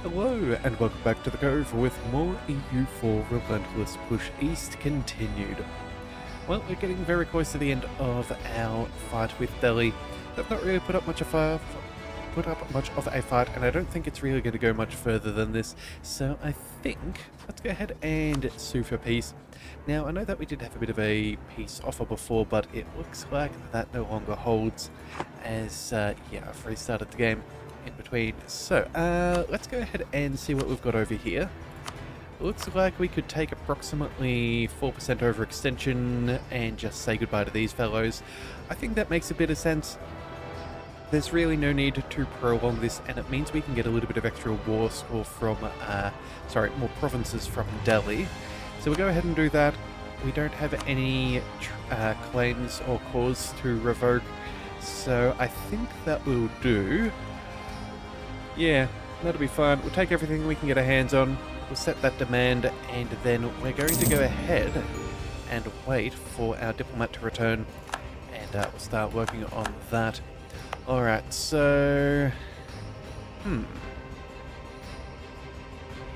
Hello and welcome back to the Cove with more EU4 Relentless Push East continued. Well, we're getting very close to the end of our fight with Delhi. They've not really put up much of a fight, and I don't think it's really going to go much further than this. So I think let's go ahead and sue for peace. Now I know that we did have a bit of a peace offer before, but it looks like that no longer holds, as I've restarted the game in between. So let's go ahead and see what we've got over here. Looks like we could take approximately 4% overextension and just say goodbye to these fellows. I think that makes a bit of sense. There's really no need to prolong this, and it means we can get a little bit of extra war score from, more provinces from Delhi. So we'll go ahead and do that. We don't have any claims or cause to revoke, so I think that will do. Yeah, that'll be fine. We'll take everything we can get our hands on. We'll set that demand, and then we're going to go ahead and wait for our diplomat to return, and we'll start working on that. Alright, so...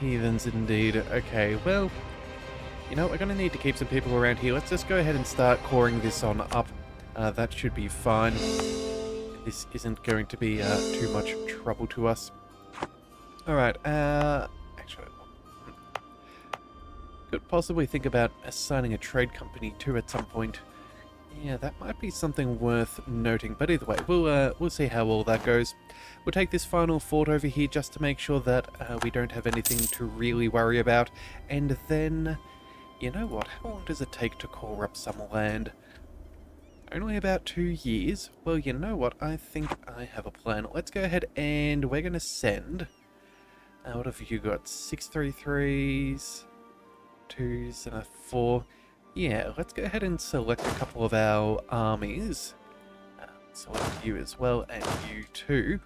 Heathens indeed. Okay, well, you know, we're going to need to keep some people around here. Let's just go ahead and start coring this on up. That should be fine. This isn't going to be too much trouble to us. Alright, actually, could possibly think about assigning a trade company too at some point. Yeah, that might be something worth noting, but either way, we'll see how all that goes. We'll take this final fort over here just to make sure that we don't have anything to really worry about, and then, you know what, how long does it take to core up some land? Only about 2 years? Well, you know what, I think I have a plan. Let's go ahead and we're going to send... what have you got? 633s, 2s and a 4. Yeah, let's go ahead and select a couple of our armies. Select you as well, and you too.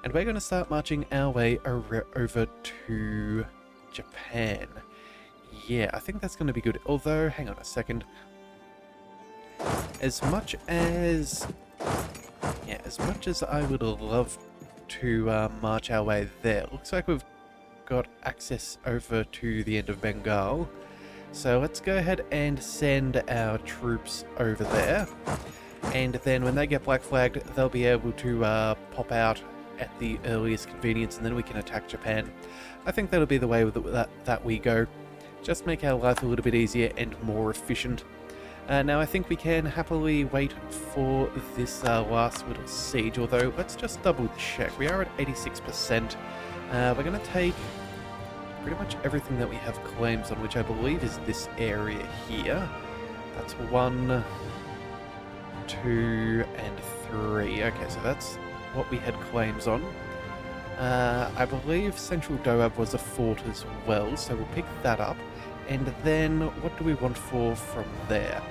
And we're going to start marching our way over to Japan. Yeah, I think that's going to be good. Although, hang on a second. As much as I would love to march our way there, looks like we've got access over to the end of Bengal. So let's go ahead and send our troops over there, and then when they get black flagged, they'll be able to pop out at the earliest convenience, and then we can attack Japan. I think that'll be the way that we go. Just make our life a little bit easier and more efficient. Now I think we can happily wait for this last little siege, although let's just double check. We are at 86%. We're going to take pretty much everything that we have claims on, which I believe is this area here. That's 1, 2, and 3. Okay, so that's what we had claims on. I believe Central Doab was a fort as well, so we'll pick that up. And then, what do we want from there?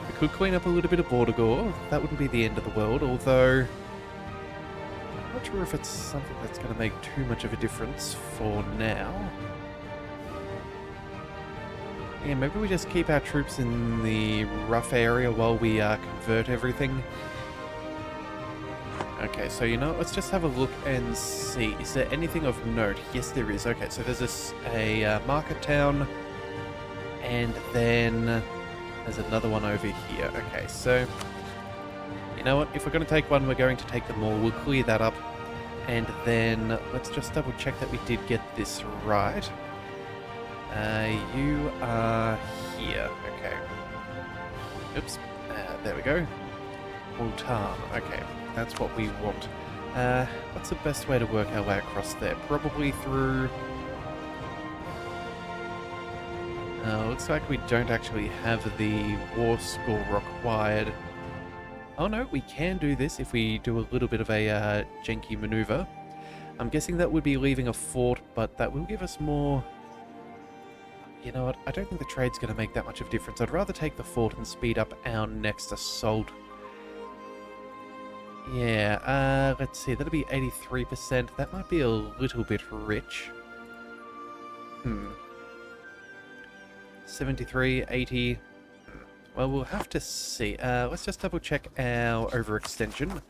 We could clean up a little bit of border gore. That wouldn't be the end of the world, although I'm not sure if it's something that's going to make too much of a difference for now. Yeah, maybe we just keep our troops in the rough area while we convert everything. Okay, so you know, let's just have a look and see. Is there anything of note? Yes, there is. Okay, so there's a market town, and then there's another one over here. Okay, so you know what? If we're going to take one, we're going to take them all. We'll clear that up, and then let's just double check that we did get this right. You are here. Okay. Oops. There we go. Multan. Okay, that's what we want. What's the best way to work our way across there? Probably through... looks like we don't actually have the war score required. Oh no, we can do this if we do a little bit of a janky maneuver. I'm guessing that would be leaving a fort, but that will give us more... You know what, I don't think the trade's going to make that much of a difference. I'd rather take the fort and speed up our next assault. Yeah, let's see, that'll be 83%. That might be a little bit rich. 73, 80... Well, we'll have to see. Let's just double check our overextension.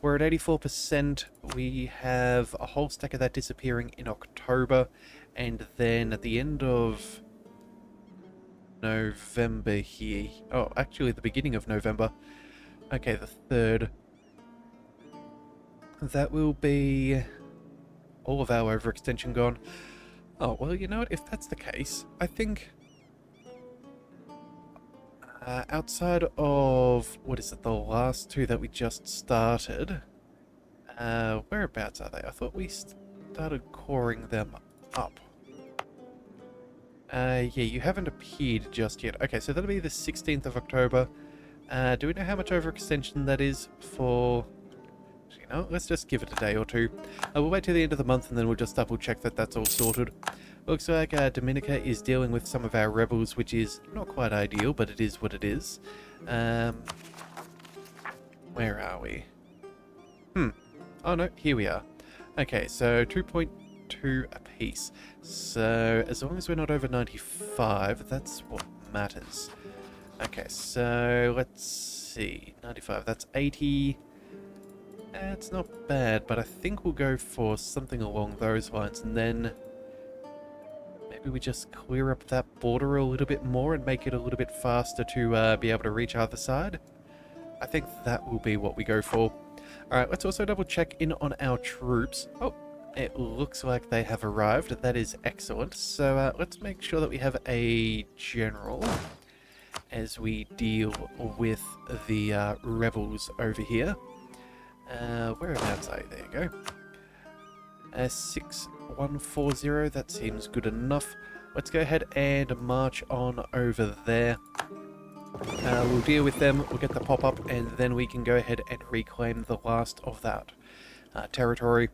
we're at 84%. We have a whole stack of that disappearing in October, and then at the end of November here. Oh, actually the beginning of November. Okay, the 3rd. That will be all of our overextension gone. Oh, well, you know what? If that's the case, I think outside of, what is it, the last two that we just started, whereabouts are they? I thought we started coring them up. Yeah, you haven't appeared just yet. Okay, so that'll be the 16th of October. Do we know how much overextension that is for... You know, let's just give it a day or two. We'll wait till the end of the month and then we'll just double check that that's all sorted. Looks like Dominica is dealing with some of our rebels, which is not quite ideal, but it is what it is. Where are we? Oh no, here we are. Okay, so 2.2 apiece. So as long as we're not over 95, that's what matters. Okay, so let's see. 95, that's 80. It's not bad, but I think we'll go for something along those lines, and then maybe we just clear up that border a little bit more and make it a little bit faster to be able to reach either side. I think that will be what we go for. Alright, let's also double check in on our troops. Oh, it looks like they have arrived. That is excellent. So let's make sure that we have a general as we deal with the rebels over here. Whereabouts are you? There you go. 6140, that seems good enough. Let's go ahead and march on over there. We'll deal with them, we'll get the pop-up, and then we can go ahead and reclaim the last of that territory.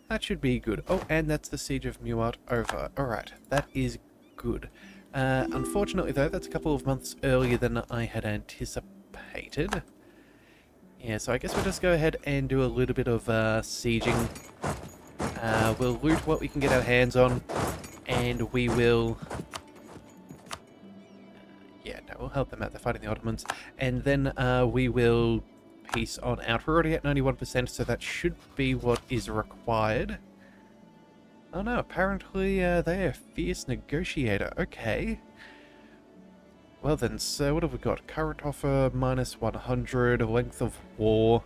That should be good. Oh, and that's the Siege of Muart over. Alright, that is good. Unfortunately, though, that's a couple of months earlier than I had anticipated. Yeah, so I guess we'll just go ahead and do a little bit of sieging. We'll loot what we can get our hands on, and we will... yeah, no, we'll help them out. They're fighting the Ottomans. And then we will peace on out. We're already at 91%, so that should be what is required. Oh no, apparently they are a fierce negotiator. Okay. Well then, so what have we got? Current offer, minus 100, length of war.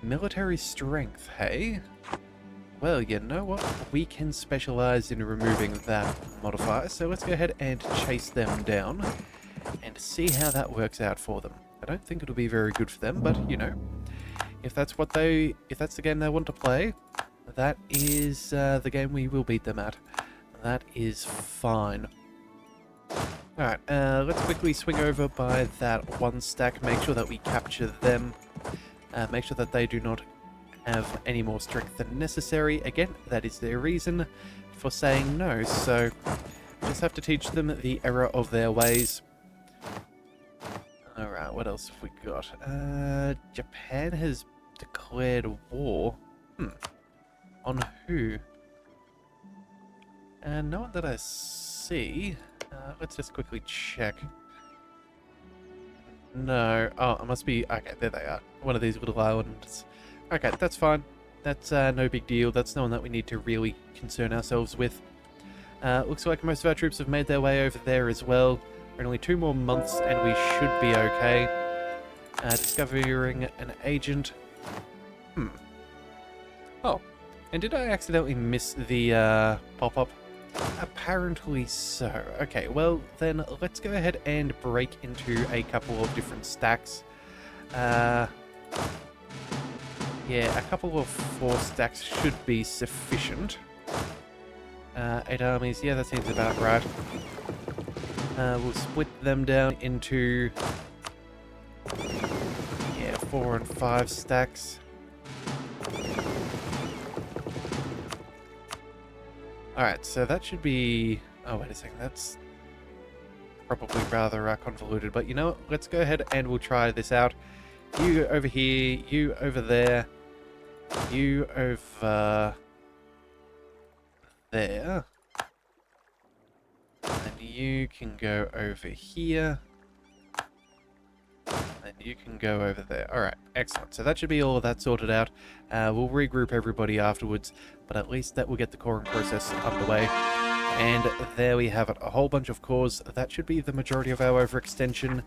Military strength, hey? Well, you know what? We can specialize in removing that modifier, so let's go ahead and chase them down and see how that works out for them. I don't think it'll be very good for them, but, you know, if that's the game they want to play, that is the game we will beat them at. That is fine. Alright, let's quickly swing over by that one stack, make sure that we capture them, make sure that they do not have any more strength than necessary. Again, that is their reason for saying no, so just have to teach them the error of their ways. Alright, what else have we got? Japan has declared war. On who? No one that I see. Let's just quickly check. No. Oh, it must be... okay, there they are. One of these little islands. Okay, that's fine. That's no big deal. That's no one that we need to really concern ourselves with. Looks like most of our troops have made their way over there as well. We're only 2 more months and we should be okay. Discovering an agent. Oh. And did I accidentally miss the pop-up? Apparently so. Okay, well then let's go ahead and break into a couple of different stacks. Yeah, a couple of 4 stacks should be sufficient. 8 armies, yeah, that seems about right. We'll split them down into 4 and 5 stacks. Alright, so that should be... oh, wait a second, that's probably rather convoluted, but you know what? Let's go ahead and we'll try this out. You over here, you over there, you over there, and you can go over here, and you can go over there. Alright, excellent. So that should be all of that sorted out. We'll regroup everybody afterwards, but at least that will get the coring process underway. And there we have it, a whole bunch of cores. That should be the majority of our overextension.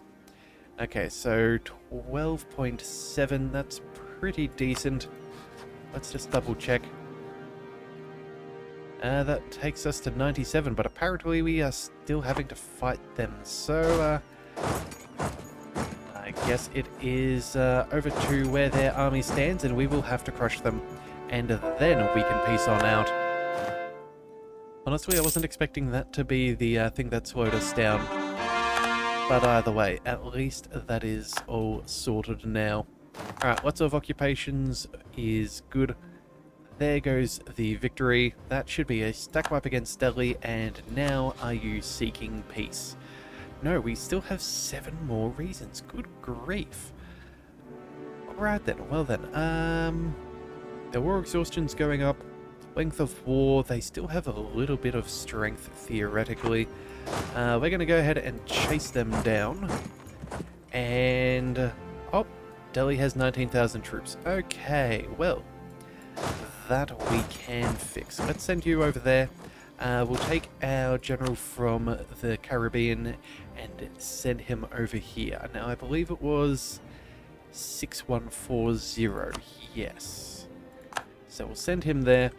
Okay, so 12.7, that's pretty decent. Let's just double check. That takes us to 97, but apparently we are still having to fight them. So, I guess it is over to where their army stands, and we will have to crush them. And then we can peace on out. Honestly, I wasn't expecting that to be the thing that slowed us down. But either way, at least that is all sorted now. Alright, lots of occupations is good. There goes the victory. That should be a stack wipe against Delhi, and now are you seeking peace? No, we still have 7 more reasons. Good grief. Alright then, well then, the war exhaustion's going up. Length of war, they still have a little bit of strength, theoretically. We're going to go ahead and chase them down. And, oh, Delhi has 19,000 troops. Okay, well, that we can fix. Let's send you over there. We'll take our general from the Caribbean and send him over here. Now, I believe it was 6140, yes. So we'll send him there.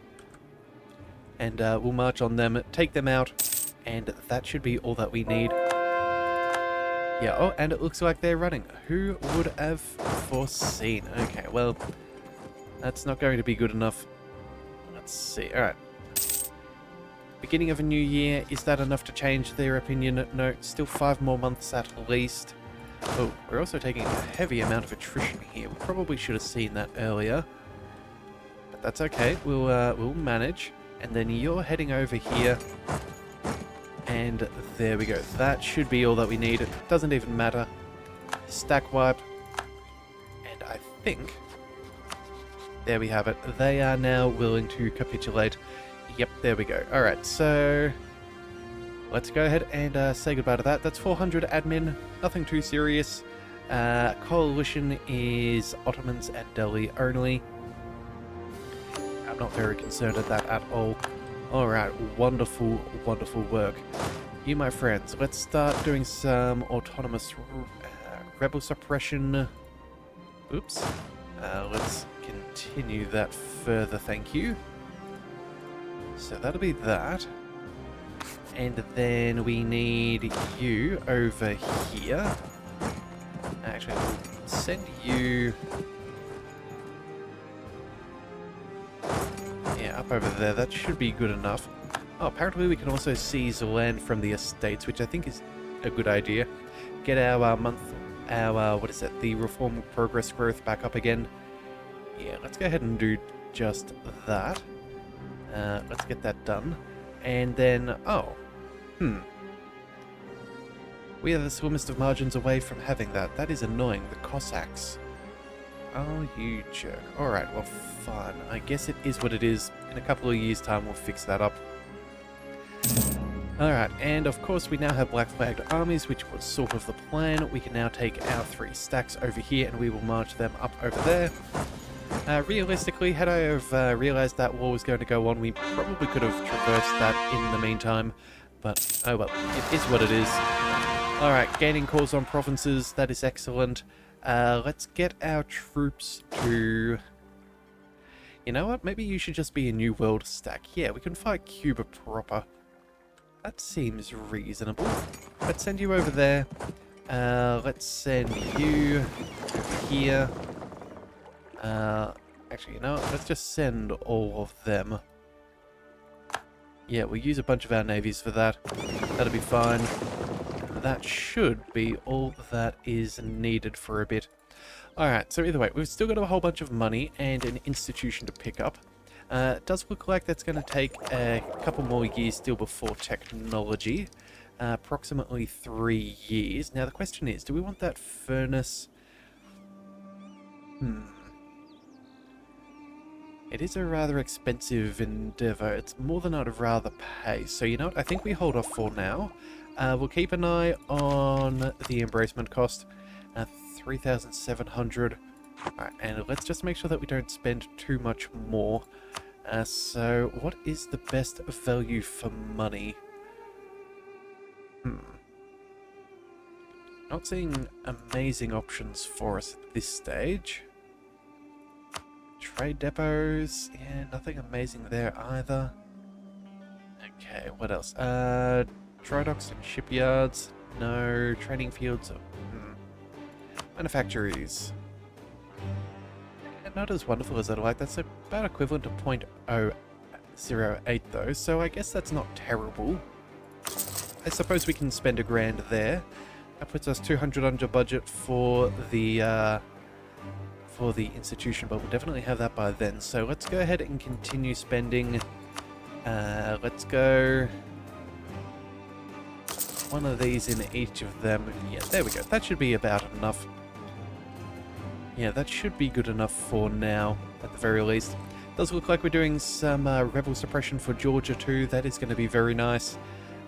And we'll march on them, take them out, and that should be all that we need. Yeah, oh, and it looks like they're running. Who would have foreseen? Okay, well, that's not going to be good enough. Let's see, alright. Beginning of a new year, is that enough to change their opinion? No, still 5 more months at least. Oh, we're also taking a heavy amount of attrition here. We probably should have seen that earlier. But that's okay, we'll manage. And then you're heading over here. And there we go. That should be all that we need. It doesn't even matter. Stack wipe. And I think... there we have it. They are now willing to capitulate. Yep, there we go. Alright, so... let's go ahead and say goodbye to that. That's 400 admin. Nothing too serious. Coalition is Ottomans and Delhi only. I'm not very concerned at that at all. Alright, wonderful, wonderful work. You, my friends, let's start doing some autonomous rebel suppression. Oops. Let's continue that further, thank you. So that'll be that. And then we need you over here. Actually, we'll send you... yeah, up over there. That should be good enough. Oh, apparently we can also seize land from the estates, which I think is a good idea. Get our what is it, the reform progress growth back up again. Yeah, let's go ahead and do just that. Let's get that done. And then, oh, we are the slimmest of margins away from having that. That is annoying. The Cossacks. Oh, you jerk. Alright, well, fine. I guess it is what it is. In a couple of years' time, we'll fix that up. Alright, and of course we now have black flagged armies, which was sort of the plan. We can now take our 3 stacks over here and we will march them up over there. Realistically, had I have realised that war was going to go on, we probably could have traversed that in the meantime. But, oh well, it is what it is. Alright, gaining cores on provinces, that is excellent. Let's get our troops to... you know what, maybe you should just be a New World stack. Yeah, we can fight Cuba proper. That seems reasonable. Let's send you over there. Let's send you over here. Actually, you know what? Let's just send all of them. Yeah, we'll use a bunch of our navies for that. That'll be fine. That should be all that is needed for a bit. Alright, so either way, we've still got a whole bunch of money and an institution to pick up. It does look like that's going to take a couple more years still before technology. Approximately 3 years. Now the question is, do we want that furnace? It is a rather expensive endeavour. It's more than I'd rather pay. So you know what? I think we hold off for now. We'll keep an eye on the embracement cost. 3,700. Alright, and let's just make sure that we don't spend too much more. So, what is the best value for money? Not seeing amazing options for us at this stage. Trade depots, yeah, nothing amazing there either. Okay, what else? Dry docks and shipyards, no. Training fields, manufactories. Yeah, not as wonderful as I'd like. That's about equivalent to 0.008 though, so I guess that's not terrible. I suppose we can spend $1,000 there. That puts us 200 under budget for the institution, but we'll definitely have that by then. So let's go ahead and continue spending. Let's go one of these in each of them. Yeah, there we go. That should be about enough. Yeah, that should be good enough for now, at the very least. Does look like we're doing some rebel suppression for Georgia too. That is going to be very nice.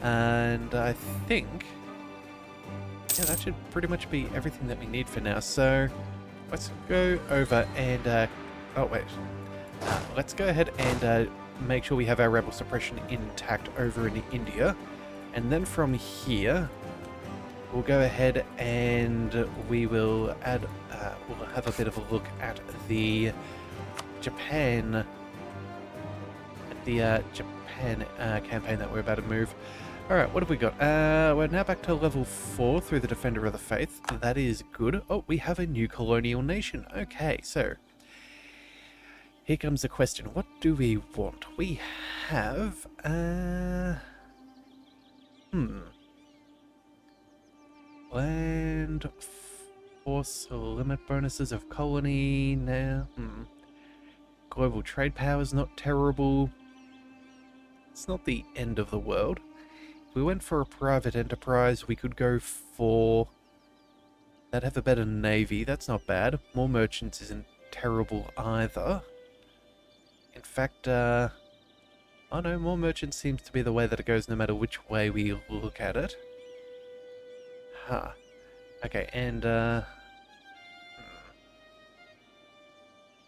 And I think, yeah, that should pretty much be everything that we need for now. So let's go over and, oh wait, let's go ahead and make sure we have our rebel suppression intact over in India. And then from here, we'll go ahead and we will add, we'll have a bit of a look at the Japan, campaign that we're about to move. Alright, what have we got? We're now back to level 4 through the Defender of the Faith. That is good. Oh, we have a new colonial nation. Okay, so here comes the question. What do we want? We have, land force limit bonuses of colony now. Global trade power is not terrible. It's not the end of the world. If we went for a private enterprise, we could go for... That'd have a better navy. That's not bad. More merchants isn't terrible either. In fact, oh no, more merchants seems to be the way that it goes no matter which way we look at it. Huh. Okay, and,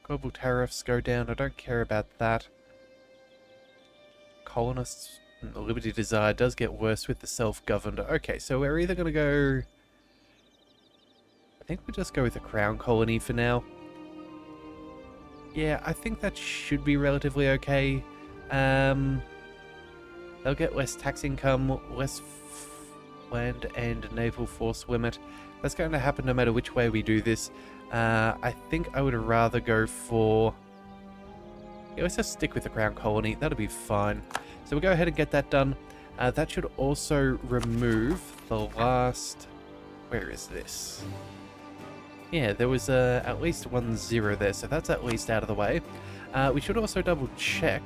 global tariffs go down. I don't care about that. Colonists, the Liberty Desire does get worse with the self-governed. Okay, so we're either going to go... I think we'll just go with the Crown Colony for now. Yeah, I think that should be relatively okay. They'll get less tax income, less land and naval force limit. That's going to happen no matter which way we do this. I think I would rather go for... Yeah, let's just stick with the Crown Colony. That'll be fine. So we'll go ahead and get that done. That should also remove the last... Where is this? Yeah, there was at least 1-0 there, so that's at least out of the way. We should also double check,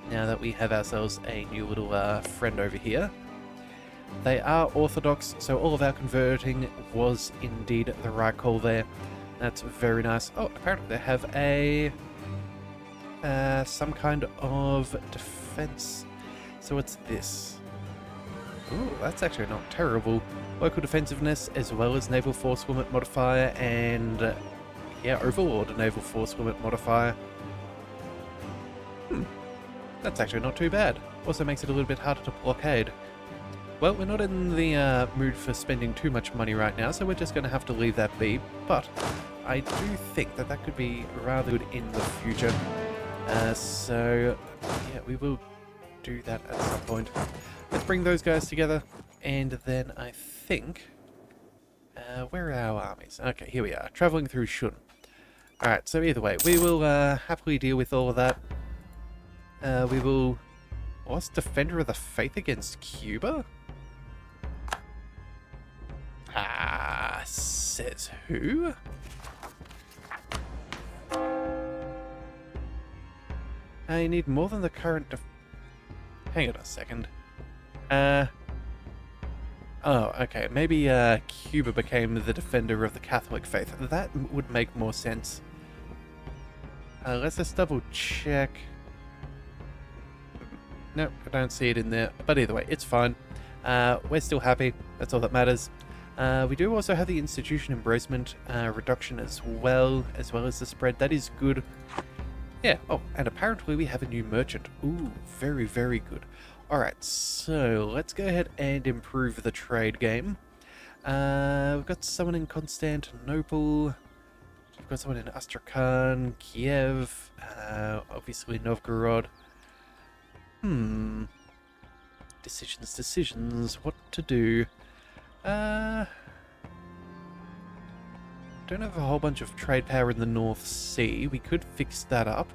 now that we have ourselves a new little friend over here. They are Orthodox, so all of our converting was indeed the right call there. That's very nice. Oh, apparently they have a... some kind of defense. So what's this? Ooh, that's actually not terrible. Local defensiveness as well as naval force limit modifier and yeah, overlord naval force limit modifier. That's actually not too bad. Also makes it a little bit harder to blockade. Well, we're not in the mood for spending too much money right now, so we're just going to have to leave that be. But I do think that that could be rather good in the future. So yeah, we will do that at some point. Let's bring those guys together, and then I think... where are our armies? Okay, here we are, traveling through Shun. Alright, so either way, we will happily deal with all of that. We will... What's Defender of the Faith against Cuba? Says who? I need more than the current Hang on a second. Oh, okay. Maybe Cuba became the defender of the Catholic faith. That would make more sense. Let's just double check. Nope, I don't see it in there. But either way, it's fine. We're still happy. That's all that matters. We do also have the institution embracement reduction as well as the spread. That is good. Yeah, oh, and apparently we have a new merchant. Ooh, very, very good. Alright, so let's go ahead and improve the trade game. We've got someone in Constantinople. We've got someone in Astrakhan, Kiev, obviously Novgorod. Decisions, what to do. Don't have a whole bunch of trade power in the North Sea. We could fix that up.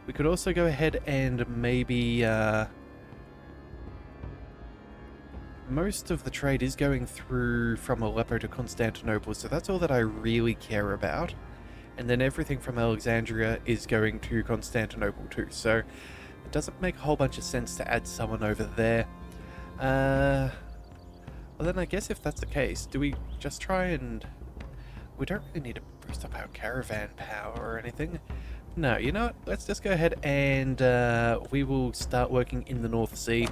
We could also go ahead and maybe... most of the trade is going through from Aleppo to Constantinople, so that's all that I really care about. And then everything from Alexandria is going to Constantinople too, so it doesn't make a whole bunch of sense to add someone over there. Well then I guess if that's the case, do we just try and... We don't really need to boost up our caravan power or anything. No, you know what? Let's just go ahead and we will start working in the North Sea.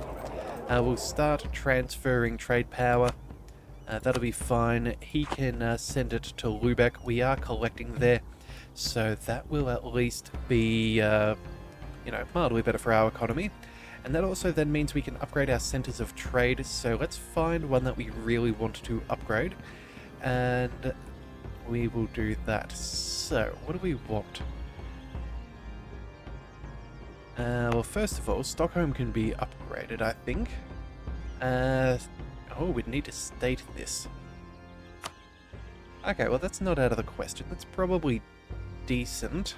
We'll start transferring trade power. That'll be fine. He can send it to Lubeck. We are collecting there, so that will at least be, you know, mildly better for our economy. And that also then means we can upgrade our centers of trade. So let's find one that we really want to upgrade, and we will do that. So what do we want? Well, first of all, Stockholm can be upgraded, I think. Oh, we'd need to state this. Okay, well, that's not out of the question. That's probably decent.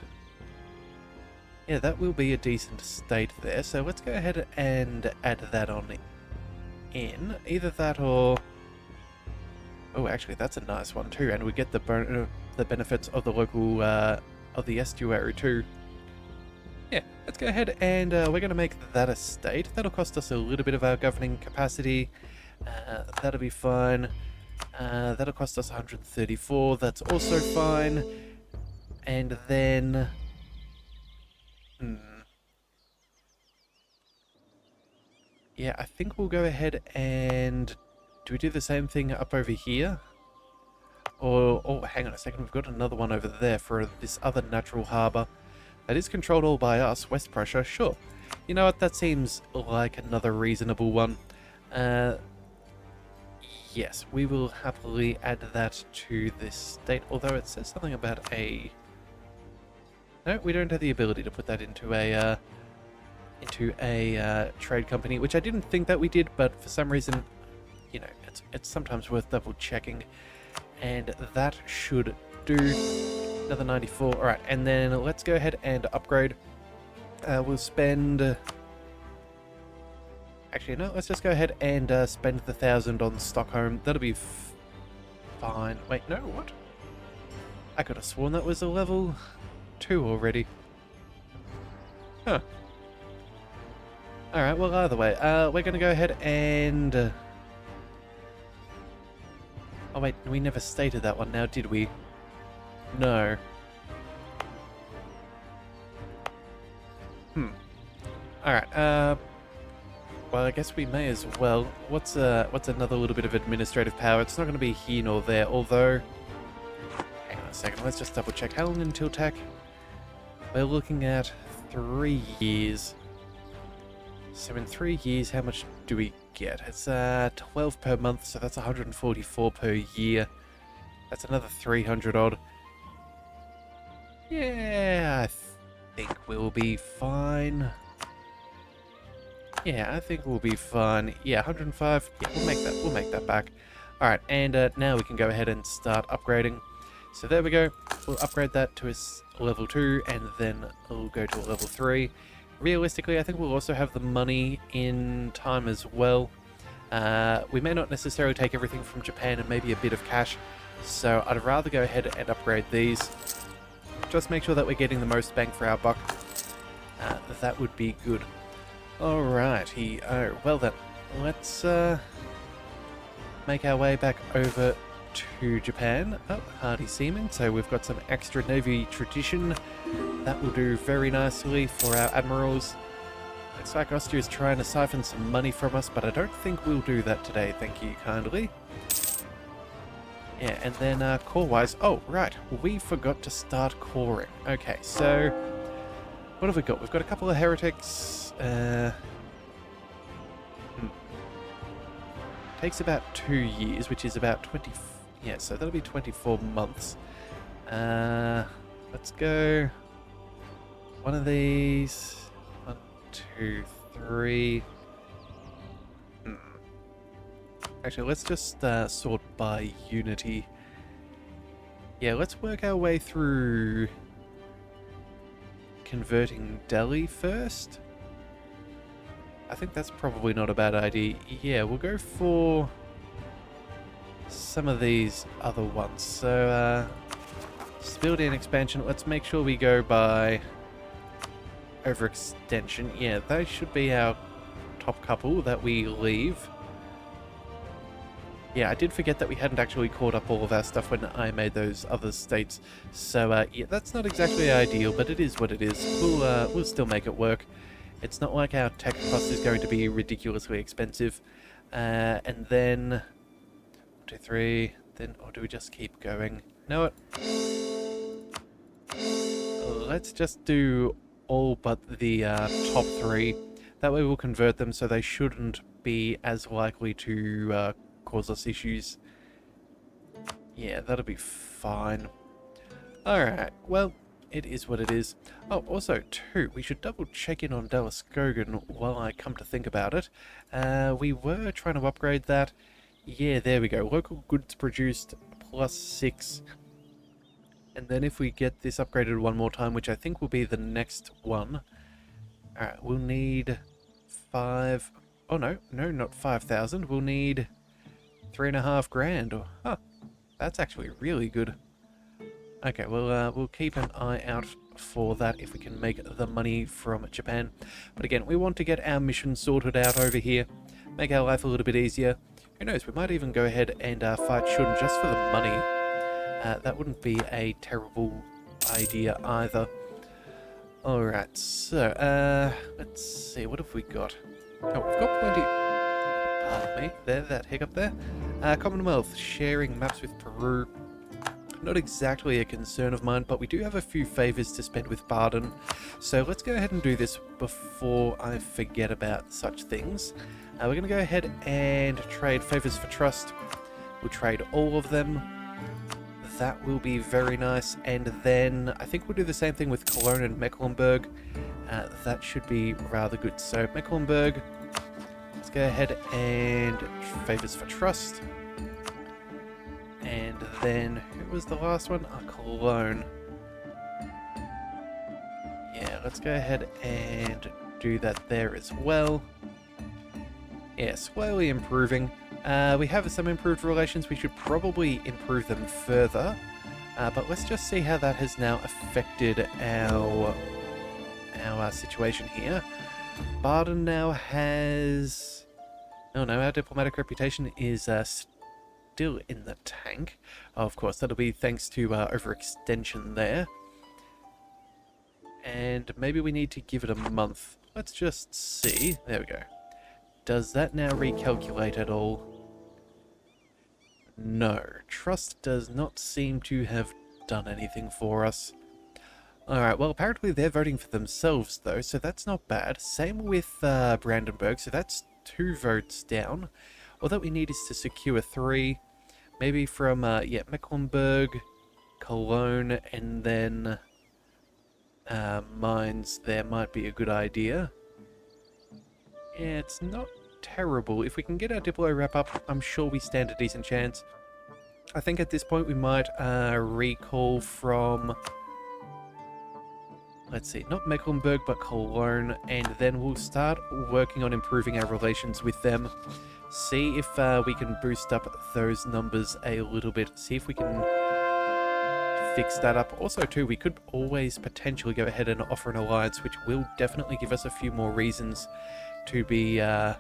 Yeah, that will be a decent state there. So let's go ahead and add that on in. Either that or... Oh, actually, that's a nice one too. And we get the benefits of the local, of the estuary too. Yeah, let's go ahead and we're going to make that a state. That'll cost us a little bit of our governing capacity. That'll be fine. That'll cost us 134. That's also fine. And then... Yeah, I think we'll go ahead and... Do we do the same thing up over here? Or... Oh, hang on a second. We've got another one over there for this other natural harbour. That is controlled all by us, West Prussia, sure. You know what, that seems like another reasonable one. Yes, we will happily add that to this state, although it says something about a... No, we don't have the ability to put that into a trade company, which I didn't think that we did, but for some reason, you know, it's sometimes worth double checking. And that should do... Another 94. Alright, and then let's go ahead and upgrade. We'll spend... Actually, no, let's just go ahead and spend the 1,000 on Stockholm. That'll be fine. Wait, no, what? I could have sworn that was a level 2 already. Huh. Alright, well, either way, we're going to go ahead and... Oh, wait, we never stated that one now, did we? No. Alright, well, I guess we may as well. What's another little bit of administrative power? It's not going to be here nor there, although... Hang on a second, let's just double check. How long until TAC? We're looking at 3 years. So in 3 years, how much do we get? It's 12 per month, so that's 144 per year. That's another 300 odd. Yeah, I think we'll be fine. Yeah, I think we'll be fine. Yeah, 105. Yeah, we'll make that back. Alright, and now we can go ahead and start upgrading. So there we go. We'll upgrade that to a level 2, and then we'll go to a level 3. Realistically, I think we'll also have the money in time as well. We may not necessarily take everything from Japan and maybe a bit of cash. So I'd rather go ahead and upgrade these. Just make sure that we're getting the most bang for our buck. That would be good. Alrighty. Oh, well then, let's make our way back over to Japan. Oh, hardy seamen. So we've got some extra navy tradition. That will do very nicely for our admirals. Looks like Austria's trying to siphon some money from us, but I don't think we'll do that today, thank you kindly. Yeah, and then core-wise... Oh, right. We forgot to start coring. Okay, so... What have we got? We've got a couple of heretics. Takes about 2 years, which is about 20... Yeah, so that'll be 24 months. Let's go... One of these... 1, 2, 3... Actually, let's just sort by unity. Yeah, let's work our way through converting Delhi first. I think that's probably not a bad idea. Yeah, we'll go for some of these other ones. So, stability and expansion. Let's make sure we go by overextension. Yeah, they should be our top couple that we leave. Yeah, I did forget that we hadn't actually caught up all of our stuff when I made those other states. So, yeah, that's not exactly ideal, but it is what it is. We'll still make it work. It's not like our tech cost is going to be ridiculously expensive. And then... 1, 2, 3... Then, or do we just keep going? Know what? Let's just do all but the top 3. That way we'll convert them so they shouldn't be as likely to... cause us issues. Yeah, that'll be fine. Alright, well, it is what it is. Oh, also, too, we should double check in on Dallas Gogan while I come to think about it. We were trying to upgrade that. Yeah, there we go. Local goods produced +6. And then if we get this upgraded one more time, which I think will be the next one. Alright, we'll need 5... Oh, no, not 5,000. We'll need... 3.5 grand. Huh, that's actually really good. Okay, well, we'll keep an eye out for that if we can make the money from Japan. But again, we want to get our mission sorted out over here, make our life a little bit easier. Who knows, we might even go ahead and fight Shun just for the money. That wouldn't be a terrible idea either. Alright, so, let's see, what have we got? Oh, we've got plenty... Pardon me, that hiccup there. Commonwealth, sharing maps with Peru. Not exactly a concern of mine, but we do have a few favours to spend with Barden. So let's go ahead and do this before I forget about such things. We're going to go ahead and trade favours for trust. We'll trade all of them. That will be very nice. And then I think we'll do the same thing with Cologne and Mecklenburg. That should be rather good. So Mecklenburg... Let's go ahead and favours for trust. And then, who was the last one? Cologne. Yeah, let's go ahead and do that there as well. Yeah, slowly improving. We have some improved relations. We should probably improve them further. But let's just see how that has now affected our situation here. Barden now has... Oh no, our diplomatic reputation is still in the tank. Oh, of course, that'll be thanks to overextension there. And maybe we need to give it a month. Let's just see. There we go. Does that now recalculate at all? No. Trust does not seem to have done anything for us. Alright, well, apparently they're voting for themselves, though, so that's not bad. Same with Brandenburg, so that's 2 votes down. All that we need is to secure 3. Maybe from, yeah, Mecklenburg, Cologne, and then Mainz there might be a good idea. Yeah, it's not terrible. If we can get our Diplo wrap up, I'm sure we stand a decent chance. I think at this point we might recall from... Let's see, not Mecklenburg, but Cologne, and then we'll start working on improving our relations with them. See if we can boost up those numbers a little bit. See if we can fix that up. Also, too, we could always potentially go ahead and offer an alliance, which will definitely give us a few more reasons to be... Well,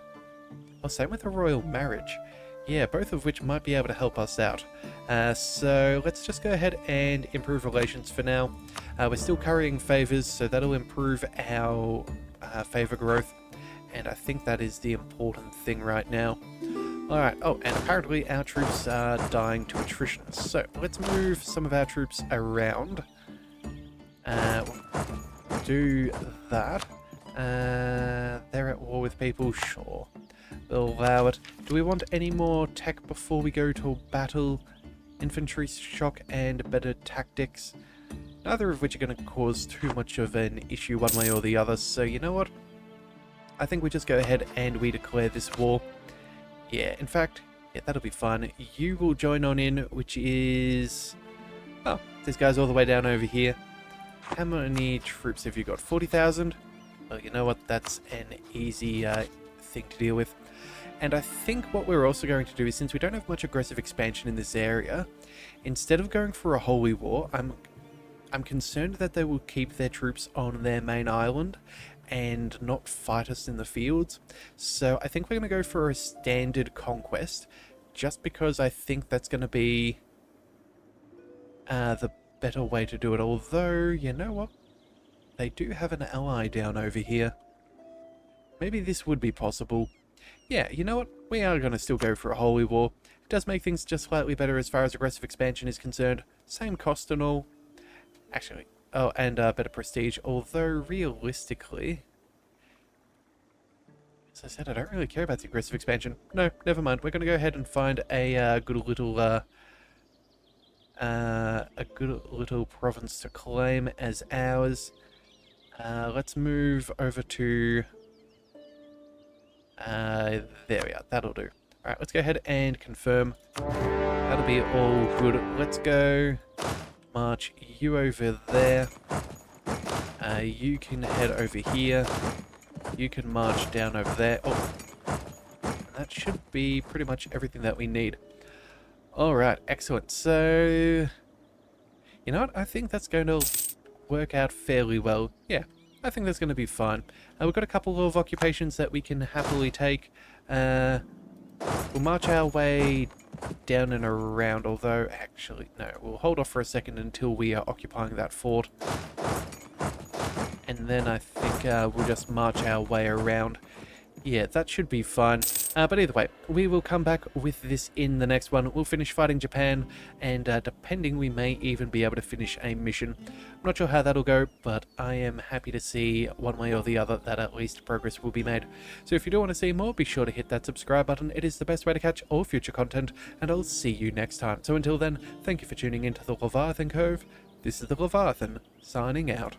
same with a royal marriage. Yeah, both of which might be able to help us out. So let's just go ahead and improve relations for now. We're still currying favours, so that'll improve our favour growth. And I think that is the important thing right now. Alright, oh, and apparently our troops are dying to attrition. So, let's move some of our troops around. We'll do that. They're at war with people, sure. We'll allow it. Do we want any more tech before we go to battle? Infantry shock and better tactics. Neither of which are going to cause too much of an issue one way or the other, so you know what? I think we just go ahead and we declare this war. Yeah, in fact, yeah, that'll be fun. You will join on in, which is... Oh, this guy's all the way down over here. How many troops have you got? 40,000? Well, you know what? That's an easy thing to deal with. And I think what we're also going to do is, since we don't have much aggressive expansion in this area, instead of going for a holy war, I'm concerned that they will keep their troops on their main island and not fight us in the fields. So I think we're going to go for a standard conquest, just because I think that's going to be the better way to do it. Although, you know what? They do have an ally down over here. Maybe this would be possible. Yeah, you know what? We are going to still go for a holy war. It does make things just slightly better as far as aggressive expansion is concerned. Same cost and all. Actually, oh, and better prestige. Although, realistically... As I said, I don't really care about the aggressive expansion. No, never mind. We're going to go ahead and find a good little province to claim as ours. Let's move over to... there we are. That'll do. Alright, let's go ahead and confirm. That'll be all good. Let's go march you over there. You can head over here. You can march down over there. Oh, that should be pretty much everything that we need. Alright, excellent. So, you know what? I think that's going to work out fairly well. Yeah, I think that's going to be fine. We've got a couple of occupations that we can happily take. We'll march our way down and around, although, actually, no, we'll hold off for a second until we are occupying that fort. And then I think we'll just march our way around. Yeah, that should be fine. But either way, we will come back with this in the next one. We'll finish fighting Japan, and depending, we may even be able to finish a mission. I'm not sure how that'll go, but I am happy to see one way or the other that at least progress will be made. So if you do want to see more, be sure to hit that subscribe button. It is the best way to catch all future content, and I'll see you next time. So until then, thank you for tuning into the Leviathan Cove. This is the Leviathan, signing out.